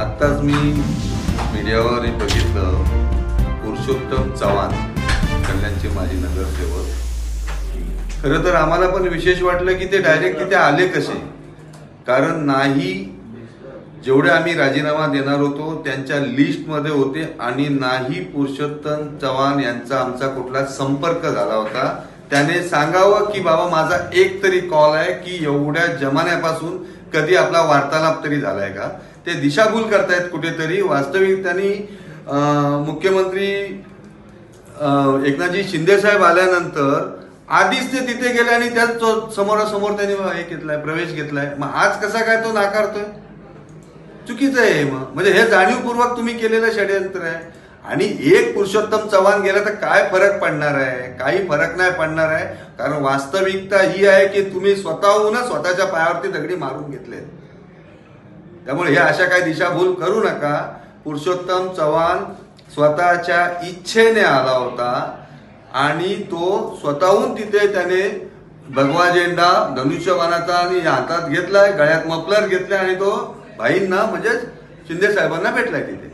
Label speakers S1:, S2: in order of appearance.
S1: आत्ताच मी मीडियावर बघितलं, पुरुषोत्तम चव्हाण कल्याणचे माजी नगरसेवक. खरं तर आम्हाला पण विशेष वाटलं की ते डायरेक्ट तिथे आले कसे, कारण नाही जेवढे आम्ही राजीनामा देणार होतो त्यांच्या लिस्टमध्ये होते आणि नाही पुरुषोत्तम चव्हाण यांचा आमचा कुठला संपर्क झाला होता. त्याने सांगावं की बाबा माझा एक तरी कॉल आहे की एवढ्या जमान्यापासून कधी आपला वार्तालाप तरी झालाय का. ते दिशाभूल करतायत कुठेतरी. वास्तविक त्यांनी मुख्यमंत्री एकनाथजी शिंदे साहेब आल्यानंतर आधीच ते तिथे गेले आणि त्या समोरासमोर त्यांनी हे घेतलाय, प्रवेश घेतलाय. मग आज कसा काय तो नाकारतोय? चुकीचं आहे. म्हणजे हे जाणीवपूर्वक तुम्ही केलेलं षडयंत्र आहे. आणि एक पुरुषोत्तम चव्हाण गेला तर काय फरक पडणार आहे? काही फरक नाही पडणार आहे, कारण वास्तविकता ही आहे की तुम्ही स्वतःहूनच स्वतःच्या पायावरती दगडी मारून घेतले. त्यामुळे हे अशा काही दिशाभूल करू नका. पुरुषोत्तम चव्हाण स्वतःच्या इच्छेने आला होता आणि तो स्वतःहून तिथे त्याने भगवा झेंडा धनुष्यबाणाचा आणि हातात घेतलाय, गळ्यात मफलर घेतलाय आणि तो भाईंना म्हणजे शिंदे साहेबांना भेटलाय तिथे.